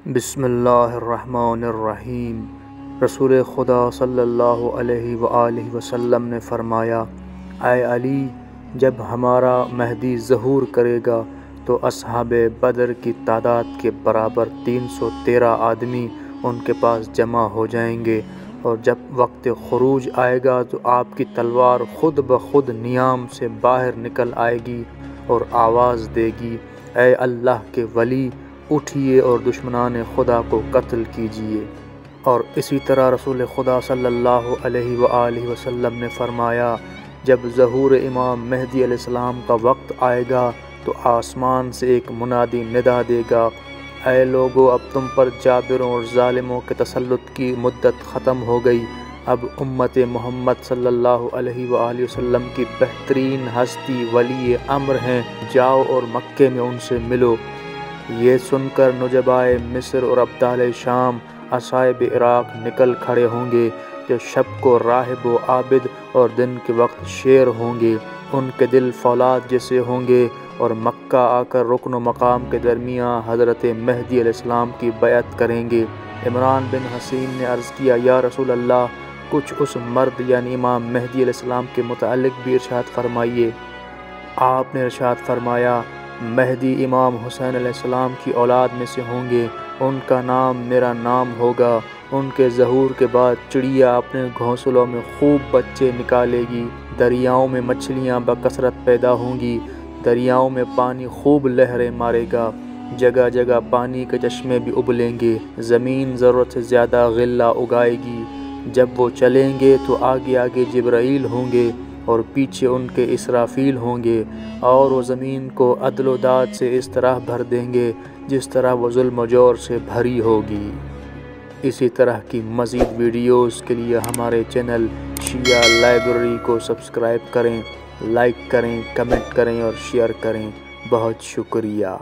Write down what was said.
بسم اللہ الرحمن الرحیم۔ رسول خدا صلی اللہ علیہ وآلہ وسلم نے فرمایا، اے علی، جب ہمارا مہدی ظہور کرے گا تو اصحاب بدر کی تعداد کے برابر 313 آدمی ان کے پاس جمع ہو جائیں گے، اور جب وقت خروج آئے گا تو آپ کی تلوار خود بخود نیام سے باہر نکل آئے گی اور آواز دے گی، اے اللہ کے ولی، اٹھیے اور دشمنان خدا کو قتل کیجیے۔ اور اسی طرح رسول خدا صلی اللہ علیہ وآلہ وسلم نے فرمایا، جب ظہور امام مہدی علیہ السلام کا وقت آئے گا تو آسمان سے ایک منادی ندا دے گا، اے لوگو، اب تم پر جابروں اور ظالموں کے تسلط کی مدت ختم ہو گئی، اب امت محمد صلی اللہ علیہ وآلہ وسلم کی بہترین ہستی ولی امر ہیں، جاؤ اور مکے میں ان سے ملو۔ یہ سن کر نجبائے مصر اور ابدال شام، اصحاب عراق نکل کھڑے ہوں گے، جو شب کو راہب و عابد اور دن کے وقت شیر ہوں گے، ان کے دل فولاد جیسے ہوں گے، اور مکہ آ کر رکن و مقام کے درمیان حضرت مہدی علیہ السلام کی بیعت کریں گے۔ عمران بن حسین نے عرض کیا، یا رسول اللہ، کچھ اس مرد یعنی امام مہدی علیہ السلام کے متعلق بھی ارشاد فرمائیے۔ آپ نے ارشاد فرمایا، مہدی امام حسین علیہ السلام کی اولاد میں سے ہوں گے، ان کا نام میرا نام ہوگا، ان کے ظہور کے بعد چڑیا اپنے گھونسلوں میں خوب بچے نکالے گی، دریاؤں میں مچھلیاں بکثرت پیدا ہوں گی، دریاؤں میں پانی خوب لہریں مارے گا، جگہ جگہ پانی کے چشمے بھی ابلیں گے، زمین ضرورت سے زیادہ غلہ اگائے گی، جب وہ چلیں گے تو آگے آگے جبرائیل ہوں گے اور پیچھے ان کے اسرافیل ہوں گے، اور وہ زمین کو عدل و داد سے اس طرح بھر دیں گے جس طرح وہ ظلم و جور سے بھری ہوگی۔ اسی طرح کی مزید ویڈیوز کے لیے ہمارے چینل شیعہ لائبریری کو سبسکرائب کریں، لائک کریں، کمنٹ کریں اور شیئر کریں۔ بہت شکریہ۔